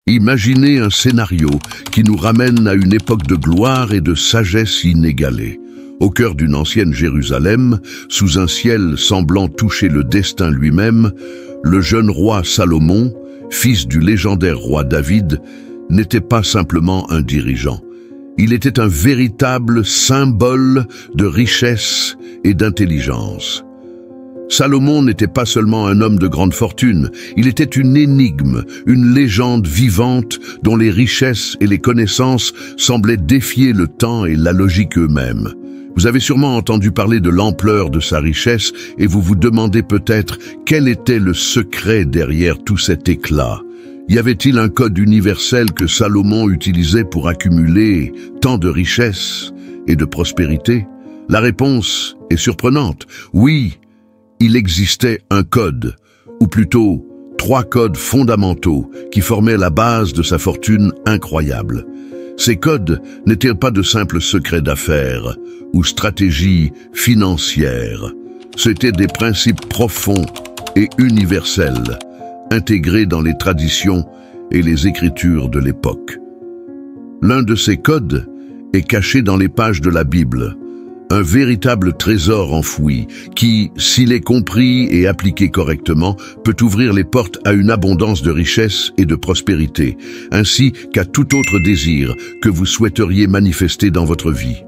Imaginez un scénario qui nous ramène à une époque de gloire et de sagesse inégalée. Au cœur d'une ancienne Jérusalem, sous un ciel semblant toucher le destin lui-même, le jeune roi Salomon, fils du légendaire roi David, n'était pas simplement un dirigeant. Il était un véritable symbole de richesse et d'intelligence. Salomon n'était pas seulement un homme de grande fortune, il était une énigme, une légende vivante dont les richesses et les connaissances semblaient défier le temps et la logique eux-mêmes. Vous avez sûrement entendu parler de l'ampleur de sa richesse et vous vous demandez peut-être quel était le secret derrière tout cet éclat. Y avait-il un code universel que Salomon utilisait pour accumuler tant de richesses et de prospérité? La réponse est surprenante. Oui, il existait un code, ou plutôt 3 codes fondamentaux qui formaient la base de sa fortune incroyable. Ces codes n'étaient pas de simples secrets d'affaires ou stratégies financières. C'étaient des principes profonds et universels, intégrés dans les traditions et les écritures de l'époque. L'un de ces codes est caché dans les pages de la Bible, un véritable trésor enfoui qui, s'il est compris et appliqué correctement, peut ouvrir les portes à une abondance de richesse et de prospérité, ainsi qu'à tout autre désir que vous souhaiteriez manifester dans votre vie.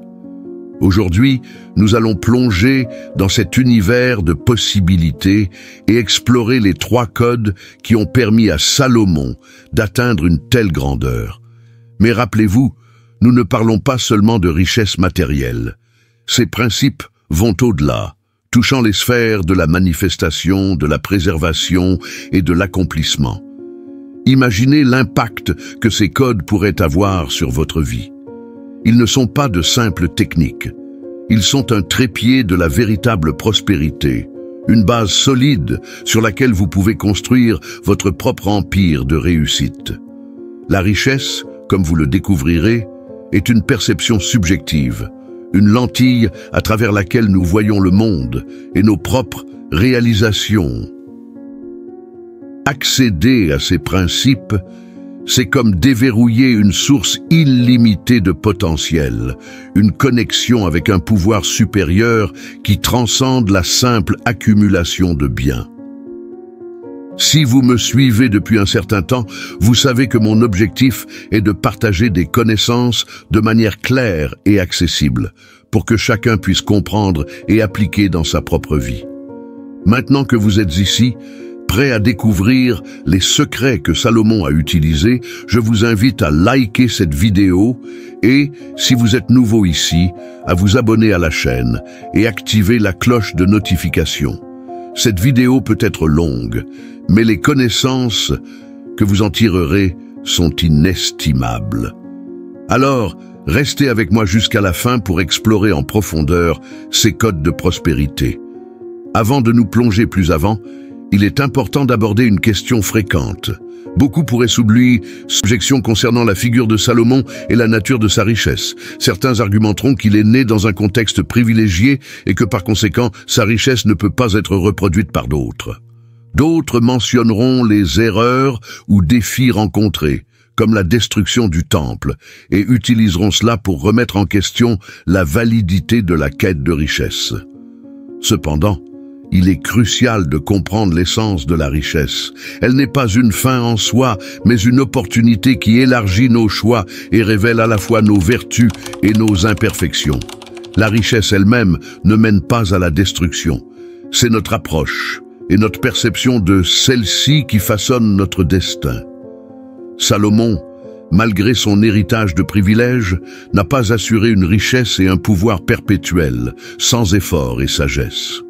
Aujourd'hui, nous allons plonger dans cet univers de possibilités et explorer les 3 codes qui ont permis à Salomon d'atteindre une telle grandeur. Mais rappelez-vous, nous ne parlons pas seulement de richesse matérielle. Ces principes vont au-delà, touchant les sphères de la manifestation, de la préservation et de l'accomplissement. Imaginez l'impact que ces codes pourraient avoir sur votre vie. Ils ne sont pas de simples techniques. Ils sont un trépied de la véritable prospérité, une base solide sur laquelle vous pouvez construire votre propre empire de réussite. La richesse, comme vous le découvrirez, est une perception subjective, une lentille à travers laquelle nous voyons le monde et nos propres réalisations. Accéder à ces principes, c'est comme déverrouiller une source illimitée de potentiel, une connexion avec un pouvoir supérieur qui transcende la simple accumulation de biens. Si vous me suivez depuis un certain temps, vous savez que mon objectif est de partager des connaissances de manière claire et accessible, pour que chacun puisse comprendre et appliquer dans sa propre vie. Maintenant que vous êtes ici, prêt à découvrir les secrets que Salomon a utilisés, je vous invite à liker cette vidéo et, si vous êtes nouveau ici, à vous abonner à la chaîne et activer la cloche de notification. Cette vidéo peut être longue, mais les connaissances que vous en tirerez sont inestimables. Alors, restez avec moi jusqu'à la fin pour explorer en profondeur ces codes de prospérité. Avant de nous plonger plus avant, il est important d'aborder une question fréquente. Beaucoup pourraient soulever objection concernant la figure de Salomon et la nature de sa richesse. Certains argumenteront qu'il est né dans un contexte privilégié et que par conséquent, sa richesse ne peut pas être reproduite par d'autres. D'autres mentionneront les erreurs ou défis rencontrés, comme la destruction du temple, et utiliseront cela pour remettre en question la validité de la quête de richesse. Cependant, il est crucial de comprendre l'essence de la richesse. Elle n'est pas une fin en soi, mais une opportunité qui élargit nos choix et révèle à la fois nos vertus et nos imperfections. La richesse elle-même ne mène pas à la destruction. C'est notre approche et notre perception de celle-ci qui façonne notre destin. Salomon, malgré son héritage de privilèges, n'a pas assuré une richesse et un pouvoir perpétuel, sans effort et sagesse.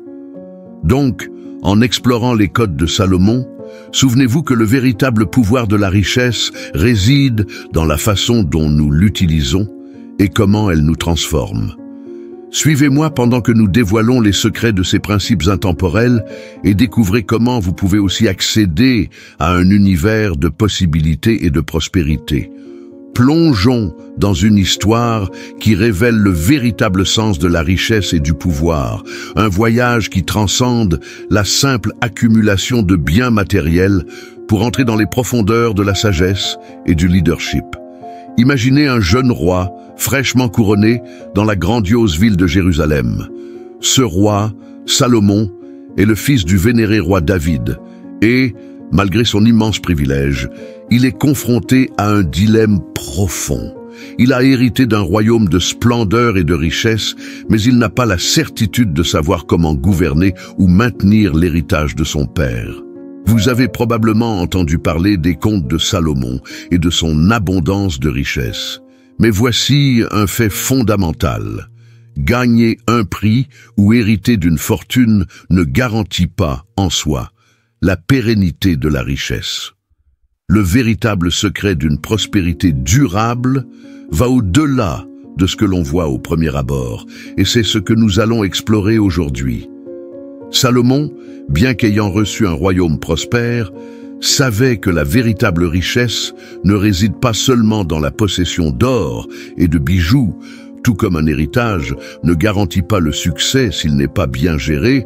Donc, en explorant les codes de Salomon, souvenez-vous que le véritable pouvoir de la richesse réside dans la façon dont nous l'utilisons et comment elle nous transforme. Suivez-moi pendant que nous dévoilons les secrets de ces principes intemporels et découvrez comment vous pouvez aussi accéder à un univers de possibilités et de prospérité. Plongeons dans une histoire qui révèle le véritable sens de la richesse et du pouvoir, un voyage qui transcende la simple accumulation de biens matériels pour entrer dans les profondeurs de la sagesse et du leadership. Imaginez un jeune roi, fraîchement couronné, dans la grandiose ville de Jérusalem. Ce roi, Salomon, est le fils du vénéré roi David et, malgré son immense privilège, il est confronté à un dilemme profond. Il a hérité d'un royaume de splendeur et de richesse, mais il n'a pas la certitude de savoir comment gouverner ou maintenir l'héritage de son père. Vous avez probablement entendu parler des contes de Salomon et de son abondance de richesses. Mais voici un fait fondamental. Gagner un prix ou hériter d'une fortune ne garantit pas, en soi, la pérennité de la richesse. Le véritable secret d'une prospérité durable va au-delà de ce que l'on voit au premier abord, et c'est ce que nous allons explorer aujourd'hui. Salomon, bien qu'ayant reçu un royaume prospère, savait que la véritable richesse ne réside pas seulement dans la possession d'or et de bijoux, tout comme un héritage ne garantit pas le succès s'il n'est pas bien géré.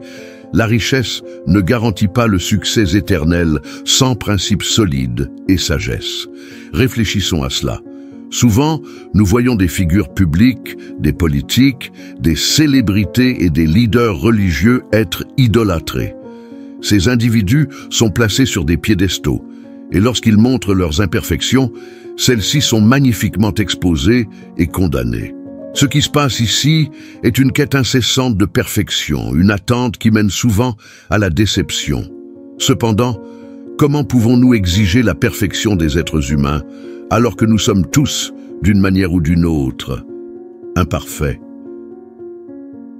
La richesse ne garantit pas le succès éternel sans principes solides et sagesse. Réfléchissons à cela. Souvent, nous voyons des figures publiques, des politiques, des célébrités et des leaders religieux être idolâtrés. Ces individus sont placés sur des piédestaux, et lorsqu'ils montrent leurs imperfections, celles-ci sont magnifiquement exposées et condamnées. Ce qui se passe ici est une quête incessante de perfection, une attente qui mène souvent à la déception. Cependant, comment pouvons-nous exiger la perfection des êtres humains alors que nous sommes tous, d'une manière ou d'une autre, imparfaits?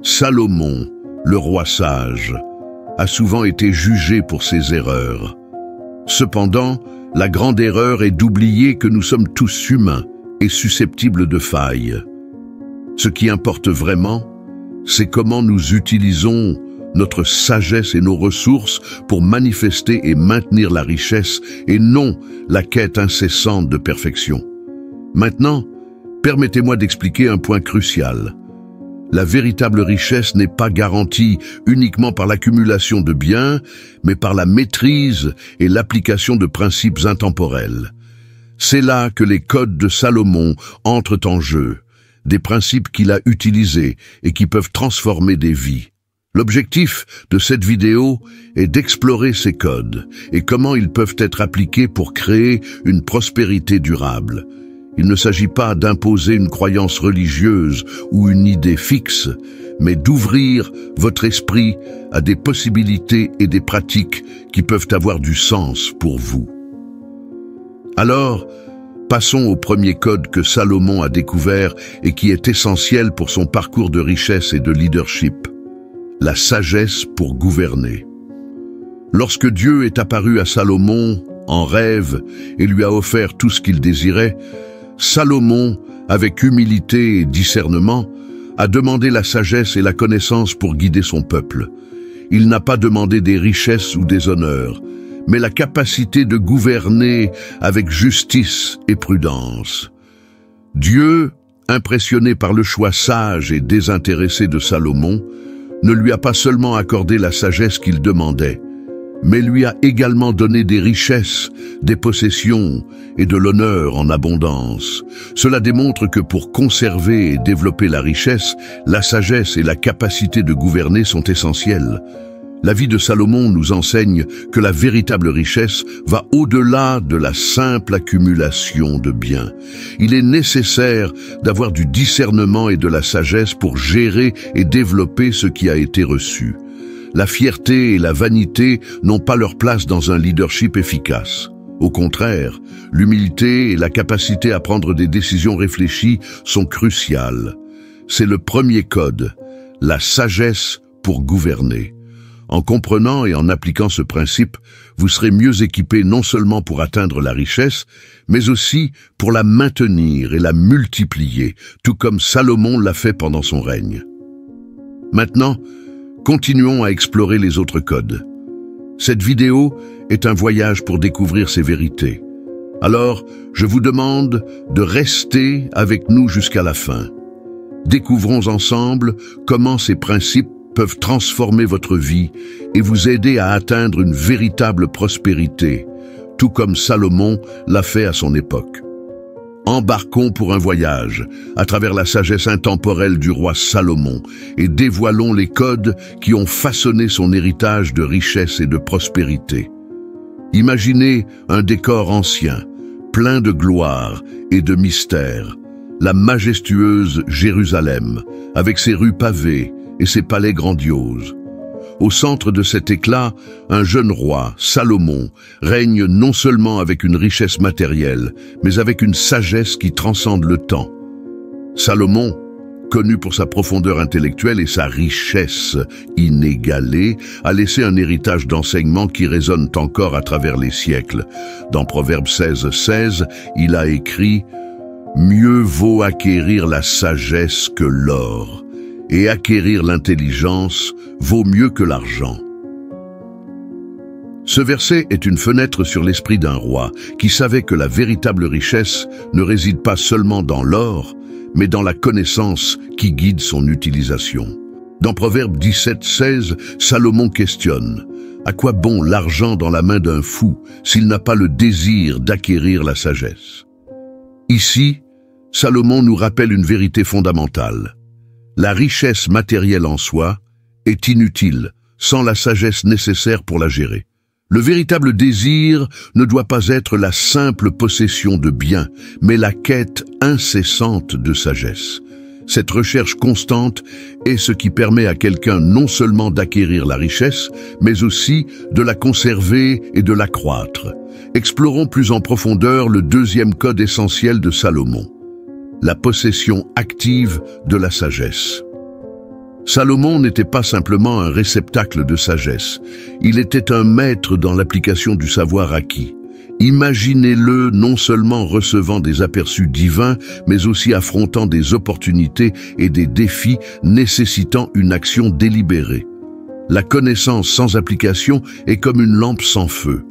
Salomon, le roi sage, a souvent été jugé pour ses erreurs. Cependant, la grande erreur est d'oublier que nous sommes tous humains et susceptibles de failles. Ce qui importe vraiment, c'est comment nous utilisons notre sagesse et nos ressources pour manifester et maintenir la richesse et non la quête incessante de perfection. Maintenant, permettez-moi d'expliquer un point crucial. La véritable richesse n'est pas garantie uniquement par l'accumulation de biens, mais par la maîtrise et l'application de principes intemporels. C'est là que les codes de Salomon entrent en jeu. Des principes qu'il a utilisés et qui peuvent transformer des vies. L'objectif de cette vidéo est d'explorer ces codes et comment ils peuvent être appliqués pour créer une prospérité durable. Il ne s'agit pas d'imposer une croyance religieuse ou une idée fixe, mais d'ouvrir votre esprit à des possibilités et des pratiques qui peuvent avoir du sens pour vous. Alors, passons au premier code que Salomon a découvert et qui est essentiel pour son parcours de richesse et de leadership. La sagesse pour gouverner. Lorsque Dieu est apparu à Salomon en rêve et lui a offert tout ce qu'il désirait, Salomon, avec humilité et discernement, a demandé la sagesse et la connaissance pour guider son peuple. Il n'a pas demandé des richesses ou des honneurs, mais la capacité de gouverner avec justice et prudence. Dieu, impressionné par le choix sage et désintéressé de Salomon, ne lui a pas seulement accordé la sagesse qu'il demandait, mais lui a également donné des richesses, des possessions et de l'honneur en abondance. Cela démontre que pour conserver et développer la richesse, la sagesse et la capacité de gouverner sont essentielles. La vie de Salomon nous enseigne que la véritable richesse va au-delà de la simple accumulation de biens. Il est nécessaire d'avoir du discernement et de la sagesse pour gérer et développer ce qui a été reçu. La fierté et la vanité n'ont pas leur place dans un leadership efficace. Au contraire, l'humilité et la capacité à prendre des décisions réfléchies sont cruciales. C'est le premier code, la sagesse pour gouverner. En comprenant et en appliquant ce principe, vous serez mieux équipé non seulement pour atteindre la richesse, mais aussi pour la maintenir et la multiplier, tout comme Salomon l'a fait pendant son règne. Maintenant, continuons à explorer les autres codes. Cette vidéo est un voyage pour découvrir ces vérités. Alors, je vous demande de rester avec nous jusqu'à la fin. Découvrons ensemble comment ces principes peuvent transformer votre vie et vous aider à atteindre une véritable prospérité, tout comme Salomon l'a fait à son époque. Embarquons pour un voyage à travers la sagesse intemporelle du roi Salomon et dévoilons les codes qui ont façonné son héritage de richesse et de prospérité. Imaginez un décor ancien, plein de gloire et de mystère, la majestueuse Jérusalem, avec ses rues pavées et ses palais grandioses. Au centre de cet éclat, un jeune roi, Salomon, règne non seulement avec une richesse matérielle, mais avec une sagesse qui transcende le temps. Salomon, connu pour sa profondeur intellectuelle et sa richesse inégalée, a laissé un héritage d'enseignements qui résonnent encore à travers les siècles. Dans Proverbe 16:16, il a écrit « Mieux vaut acquérir la sagesse que l'or, et acquérir l'intelligence vaut mieux que l'argent. » Ce verset est une fenêtre sur l'esprit d'un roi qui savait que la véritable richesse ne réside pas seulement dans l'or, mais dans la connaissance qui guide son utilisation. Dans Proverbe 17:16, Salomon questionne « À quoi bon l'argent dans la main d'un fou s'il n'a pas le désir d'acquérir la sagesse ?» Ici, Salomon nous rappelle une vérité fondamentale. La richesse matérielle en soi est inutile sans la sagesse nécessaire pour la gérer. Le véritable désir ne doit pas être la simple possession de biens, mais la quête incessante de sagesse. Cette recherche constante est ce qui permet à quelqu'un non seulement d'acquérir la richesse, mais aussi de la conserver et de l'accroître. Explorons plus en profondeur le deuxième code essentiel de Salomon, la possession active de la sagesse. Salomon n'était pas simplement un réceptacle de sagesse, il était un maître dans l'application du savoir acquis. Imaginez-le non seulement recevant des aperçus divins, mais aussi affrontant des opportunités et des défis nécessitant une action délibérée. La connaissance sans application est comme une lampe sans feu.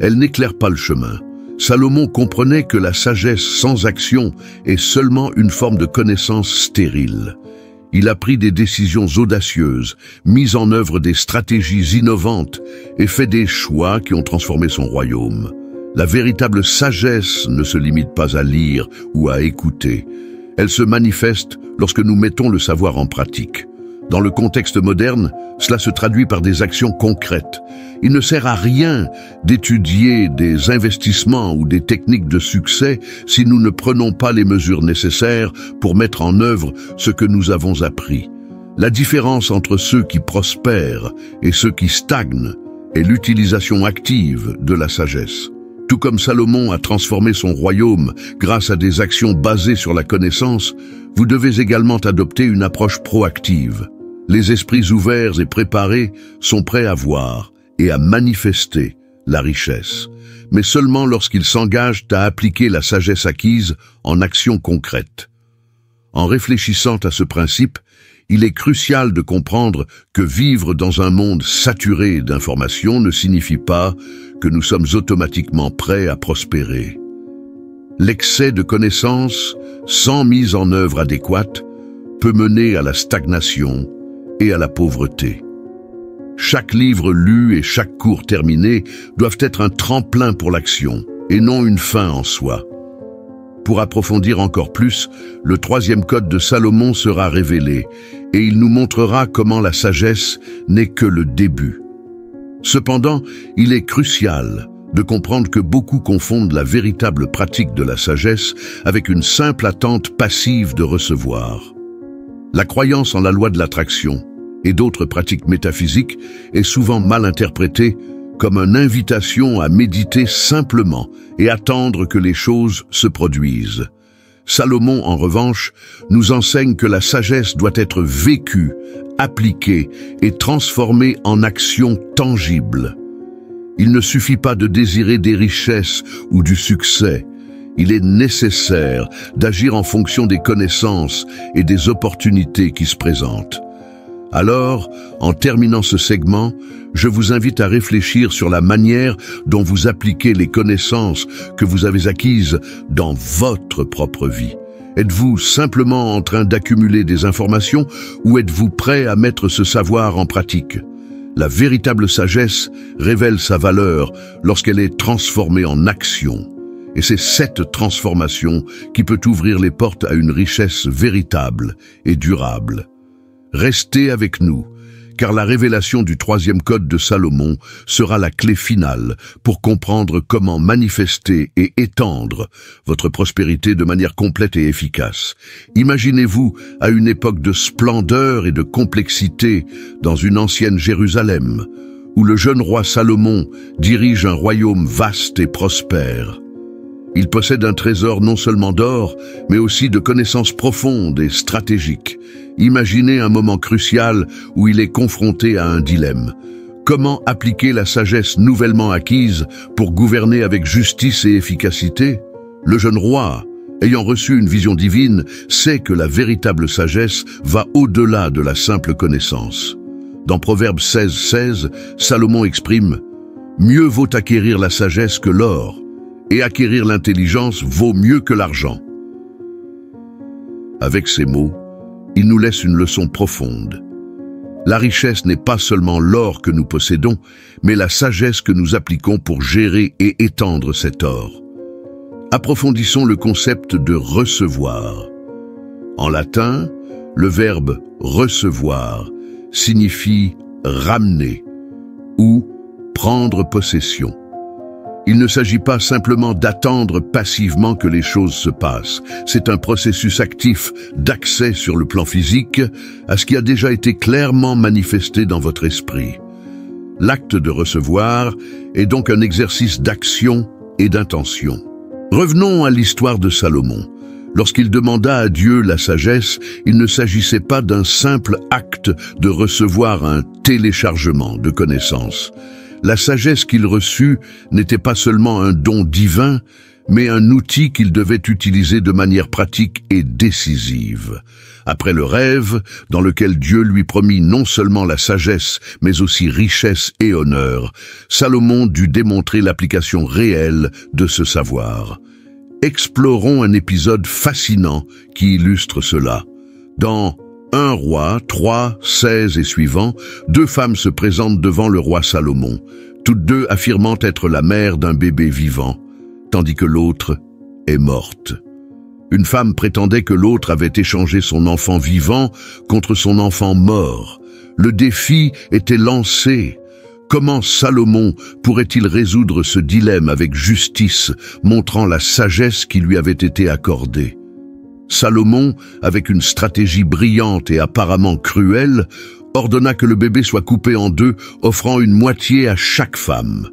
Elle n'éclaire pas le chemin. Salomon comprenait que la sagesse sans action est seulement une forme de connaissance stérile. Il a pris des décisions audacieuses, mis en œuvre des stratégies innovantes et fait des choix qui ont transformé son royaume. La véritable sagesse ne se limite pas à lire ou à écouter. Elle se manifeste lorsque nous mettons le savoir en pratique. Dans le contexte moderne, cela se traduit par des actions concrètes. Il ne sert à rien d'étudier des investissements ou des techniques de succès si nous ne prenons pas les mesures nécessaires pour mettre en œuvre ce que nous avons appris. La différence entre ceux qui prospèrent et ceux qui stagnent est l'utilisation active de la sagesse. Tout comme Salomon a transformé son royaume grâce à des actions basées sur la connaissance, vous devez également adopter une approche proactive. Les esprits ouverts et préparés sont prêts à voir et à manifester la richesse, mais seulement lorsqu'ils s'engagent à appliquer la sagesse acquise en actions concrètes. En réfléchissant à ce principe, il est crucial de comprendre que vivre dans un monde saturé d'informations ne signifie pas que nous sommes automatiquement prêts à prospérer. L'excès de connaissances, sans mise en œuvre adéquate, peut mener à la stagnation et à la pauvreté. Chaque livre lu et chaque cours terminé doivent être un tremplin pour l'action, et non une fin en soi. Pour approfondir encore plus, le troisième code de Salomon sera révélé, et il nous montrera comment la sagesse n'est que le début. Cependant, il est crucial de comprendre que beaucoup confondent la véritable pratique de la sagesse avec une simple attente passive de recevoir. La croyance en la loi de l'attraction et d'autres pratiques métaphysiques est souvent mal interprétée comme une invitation à méditer simplement et attendre que les choses se produisent. Salomon, en revanche, nous enseigne que la sagesse doit être vécue, appliquée et transformée en action tangible. Il ne suffit pas de désirer des richesses ou du succès. Il est nécessaire d'agir en fonction des connaissances et des opportunités qui se présentent. Alors, en terminant ce segment, je vous invite à réfléchir sur la manière dont vous appliquez les connaissances que vous avez acquises dans votre propre vie. Êtes-vous simplement en train d'accumuler des informations ou êtes-vous prêt à mettre ce savoir en pratique? La véritable sagesse révèle sa valeur lorsqu'elle est transformée en action. Et c'est cette transformation qui peut ouvrir les portes à une richesse véritable et durable. Restez avec nous, car la révélation du troisième code de Salomon sera la clé finale pour comprendre comment manifester et étendre votre prospérité de manière complète et efficace. Imaginez-vous à une époque de splendeur et de complexité dans une ancienne Jérusalem, où le jeune roi Salomon dirige un royaume vaste et prospère. Il possède un trésor non seulement d'or, mais aussi de connaissances profondes et stratégiques. Imaginez un moment crucial où il est confronté à un dilemme. Comment appliquer la sagesse nouvellement acquise pour gouverner avec justice et efficacité? Le jeune roi, ayant reçu une vision divine, sait que la véritable sagesse va au-delà de la simple connaissance. Dans Proverbe 16:16, Salomon exprime « Mieux vaut acquérir la sagesse que l'or, et acquérir l'intelligence vaut mieux que l'argent. » Avec ces mots, il nous laisse une leçon profonde. La richesse n'est pas seulement l'or que nous possédons, mais la sagesse que nous appliquons pour gérer et étendre cet or. Approfondissons le concept de recevoir. En latin, le verbe recevoir signifie ramener ou prendre possession. Il ne s'agit pas simplement d'attendre passivement que les choses se passent. C'est un processus actif d'accès sur le plan physique à ce qui a déjà été clairement manifesté dans votre esprit. L'acte de recevoir est donc un exercice d'action et d'intention. Revenons à l'histoire de Salomon. Lorsqu'il demanda à Dieu la sagesse, il ne s'agissait pas d'un simple acte de recevoir un téléchargement de connaissances. La sagesse qu'il reçut n'était pas seulement un don divin, mais un outil qu'il devait utiliser de manière pratique et décisive. Après le rêve, dans lequel Dieu lui promit non seulement la sagesse, mais aussi richesse et honneur, Salomon dut démontrer l'application réelle de ce savoir. Explorons un épisode fascinant qui illustre cela. Dans 1 Roi 3, 16 et suivants, deux femmes se présentent devant le roi Salomon, toutes deux affirmant être la mère d'un bébé vivant, tandis que l'autre est morte. Une femme prétendait que l'autre avait échangé son enfant vivant contre son enfant mort. Le défi était lancé. Comment Salomon pourrait-il résoudre ce dilemme avec justice, montrant la sagesse qui lui avait été accordée? Salomon, avec une stratégie brillante et apparemment cruelle, ordonna que le bébé soit coupé en deux, offrant une moitié à chaque femme.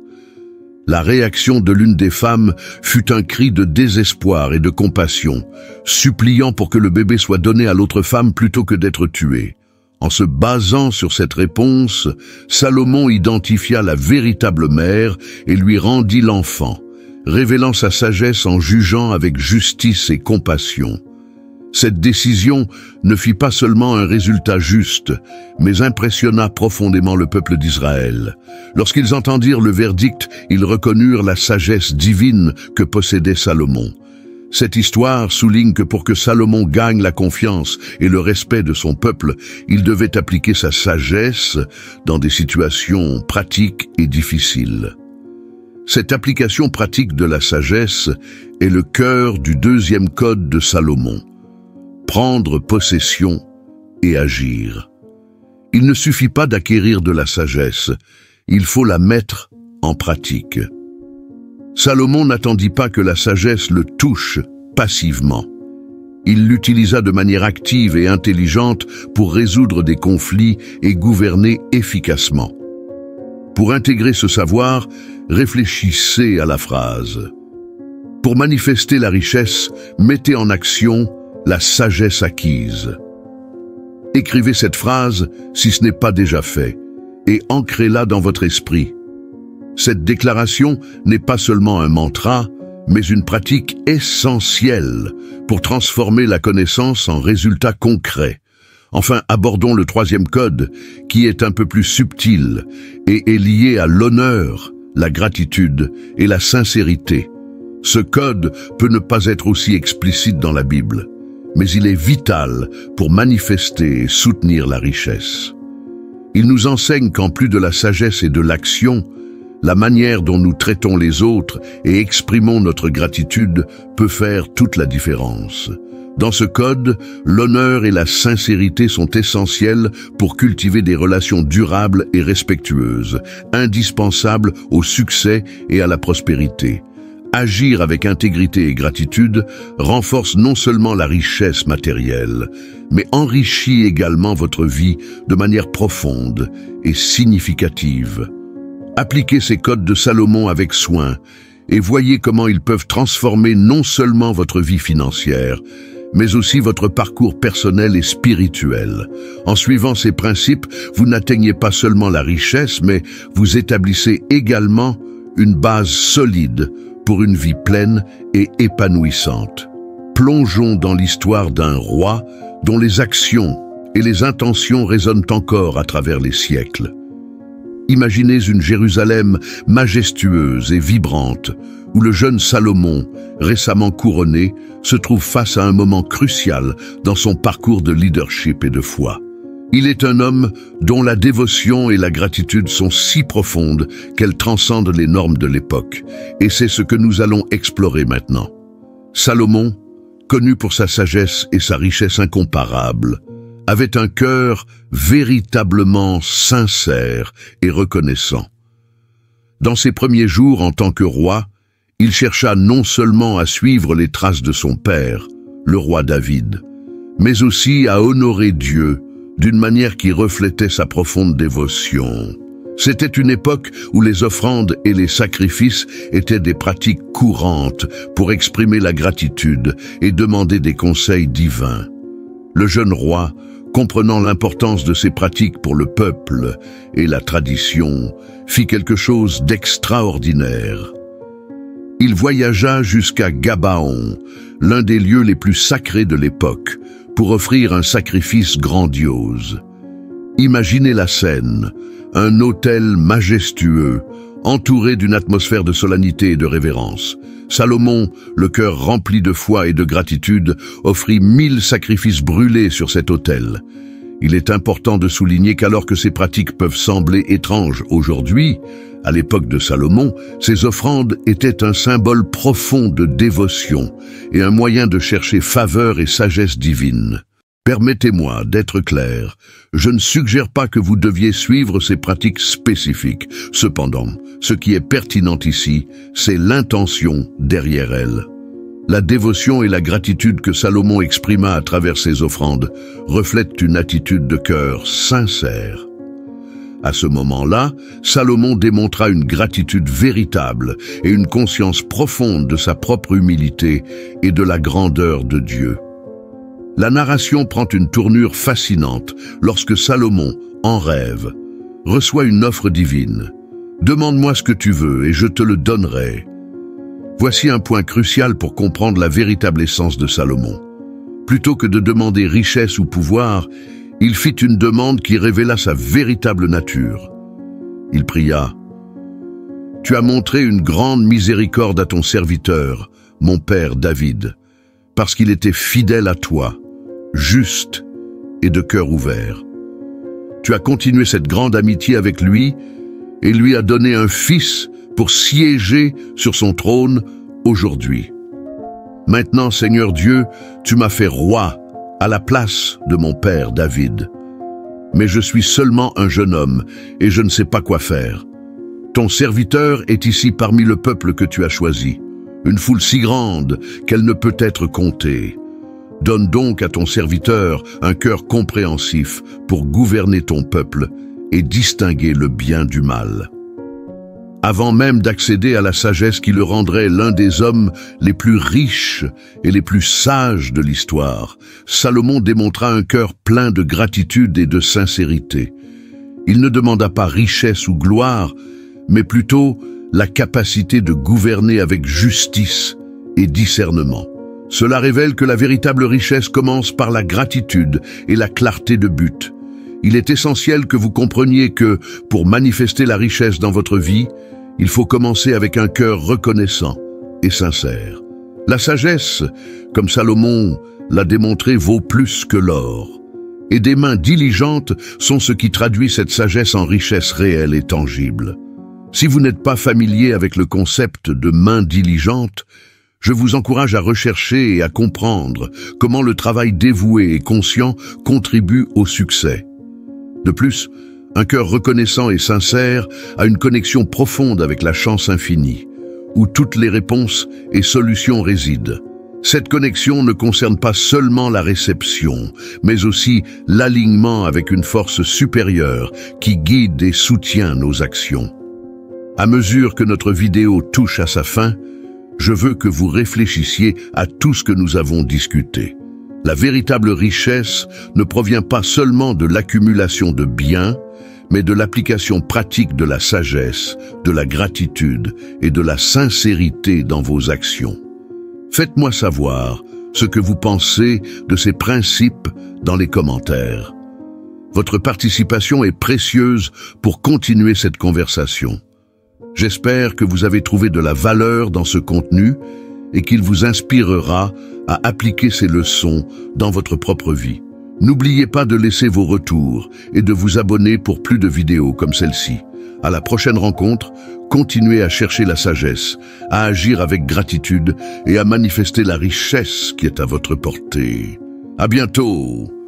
La réaction de l'une des femmes fut un cri de désespoir et de compassion, suppliant pour que le bébé soit donné à l'autre femme plutôt que d'être tué. En se basant sur cette réponse, Salomon identifia la véritable mère et lui rendit l'enfant, révélant sa sagesse en jugeant avec justice et compassion. Cette décision ne fit pas seulement un résultat juste, mais impressionna profondément le peuple d'Israël. Lorsqu'ils entendirent le verdict, ils reconnurent la sagesse divine que possédait Salomon. Cette histoire souligne que pour que Salomon gagne la confiance et le respect de son peuple, il devait appliquer sa sagesse dans des situations pratiques et difficiles. Cette application pratique de la sagesse est le cœur du deuxième code de Salomon. Prendre possession et agir. Il ne suffit pas d'acquérir de la sagesse, il faut la mettre en pratique. Salomon n'attendit pas que la sagesse le touche passivement. Il l'utilisa de manière active et intelligente pour résoudre des conflits et gouverner efficacement. Pour intégrer ce savoir, réfléchissez à la phrase. Pour manifester la richesse, mettez en action la sagesse acquise. Écrivez cette phrase si ce n'est pas déjà fait et ancrez-la dans votre esprit. Cette déclaration n'est pas seulement un mantra, mais une pratique essentielle pour transformer la connaissance en résultats concrets. Enfin, abordons le troisième code, qui est un peu plus subtil et est lié à l'honneur, la gratitude et la sincérité. Ce code peut ne pas être aussi explicite dans la Bible, mais il est vital pour manifester et soutenir la richesse. Il nous enseigne qu'en plus de la sagesse et de l'action, la manière dont nous traitons les autres et exprimons notre gratitude peut faire toute la différence. Dans ce code, l'honneur et la sincérité sont essentiels pour cultiver des relations durables et respectueuses, indispensables au succès et à la prospérité. Agir avec intégrité et gratitude renforce non seulement la richesse matérielle, mais enrichit également votre vie de manière profonde et significative. Appliquez ces codes de Salomon avec soin et voyez comment ils peuvent transformer non seulement votre vie financière, mais aussi votre parcours personnel et spirituel. En suivant ces principes, vous n'atteignez pas seulement la richesse, mais vous établissez également une base solide pour une vie pleine et épanouissante. Plongeons dans l'histoire d'un roi dont les actions et les intentions résonnent encore à travers les siècles. Imaginez une Jérusalem majestueuse et vibrante, où le jeune Salomon, récemment couronné, se trouve face à un moment crucial dans son parcours de leadership et de foi. Il est un homme dont la dévotion et la gratitude sont si profondes qu'elles transcendent les normes de l'époque, et c'est ce que nous allons explorer maintenant. Salomon, connu pour sa sagesse et sa richesse incomparables, avait un cœur véritablement sincère et reconnaissant. Dans ses premiers jours en tant que roi, il chercha non seulement à suivre les traces de son père, le roi David, mais aussi à honorer Dieu d'une manière qui reflétait sa profonde dévotion. C'était une époque où les offrandes et les sacrifices étaient des pratiques courantes pour exprimer la gratitude et demander des conseils divins. Le jeune roi, comprenant l'importance de ces pratiques pour le peuple et la tradition, fit quelque chose d'extraordinaire. Il voyagea jusqu'à Gabaon, l'un des lieux les plus sacrés de l'époque, pour offrir un sacrifice grandiose. Imaginez la scène, un autel majestueux, entouré d'une atmosphère de solennité et de révérence. Salomon, le cœur rempli de foi et de gratitude, offrit 1000 sacrifices brûlés sur cet autel. Il est important de souligner qu'alors que ces pratiques peuvent sembler étranges aujourd'hui, à l'époque de Salomon, ces offrandes étaient un symbole profond de dévotion et un moyen de chercher faveur et sagesse divine. Permettez-moi d'être clair, je ne suggère pas que vous deviez suivre ces pratiques spécifiques. Cependant, ce qui est pertinent ici, c'est l'intention derrière elles. La dévotion et la gratitude que Salomon exprima à travers ses offrandes reflètent une attitude de cœur sincère. À ce moment-là, Salomon démontra une gratitude véritable et une conscience profonde de sa propre humilité et de la grandeur de Dieu. La narration prend une tournure fascinante lorsque Salomon, en rêve, reçoit une offre divine. « Demande-moi ce que tu veux et je te le donnerai ». Voici un point crucial pour comprendre la véritable essence de Salomon. Plutôt que de demander richesse ou pouvoir, il fit une demande qui révéla sa véritable nature. Il pria « Tu as montré une grande miséricorde à ton serviteur, mon père David, parce qu'il était fidèle à toi, juste et de cœur ouvert. Tu as continué cette grande amitié avec lui et lui as donné un fils pour siéger sur son trône aujourd'hui. Maintenant, Seigneur Dieu, tu m'as fait roi à la place de mon père David. Mais je suis seulement un jeune homme et je ne sais pas quoi faire. Ton serviteur est ici parmi le peuple que tu as choisi, une foule si grande qu'elle ne peut être comptée. Donne donc à ton serviteur un cœur compréhensif pour gouverner ton peuple et distinguer le bien du mal. » Avant même d'accéder à la sagesse qui le rendrait l'un des hommes les plus riches et les plus sages de l'histoire, Salomon démontra un cœur plein de gratitude et de sincérité. Il ne demanda pas richesse ou gloire, mais plutôt la capacité de gouverner avec justice et discernement. Cela révèle que la véritable richesse commence par la gratitude et la clarté de but. Il est essentiel que vous compreniez que, pour manifester la richesse dans votre vie, il faut commencer avec un cœur reconnaissant et sincère. La sagesse, comme Salomon l'a démontré, vaut plus que l'or. Et des mains diligentes sont ce qui traduit cette sagesse en richesse réelle et tangible. Si vous n'êtes pas familier avec le concept de main diligente, je vous encourage à rechercher et à comprendre comment le travail dévoué et conscient contribue au succès. De plus, un cœur reconnaissant et sincère a une connexion profonde avec la chance infinie, où toutes les réponses et solutions résident. Cette connexion ne concerne pas seulement la réception, mais aussi l'alignement avec une force supérieure qui guide et soutient nos actions. À mesure que notre vidéo touche à sa fin, je veux que vous réfléchissiez à tout ce que nous avons discuté. La véritable richesse ne provient pas seulement de l'accumulation de biens, mais de l'application pratique de la sagesse, de la gratitude et de la sincérité dans vos actions. Faites-moi savoir ce que vous pensez de ces principes dans les commentaires. Votre participation est précieuse pour continuer cette conversation. J'espère que vous avez trouvé de la valeur dans ce contenu et qu'il vous inspirera à appliquer ces leçons dans votre propre vie. N'oubliez pas de laisser vos retours et de vous abonner pour plus de vidéos comme celle-ci. À la prochaine rencontre, continuez à chercher la sagesse, à agir avec gratitude et à manifester la richesse qui est à votre portée. À bientôt!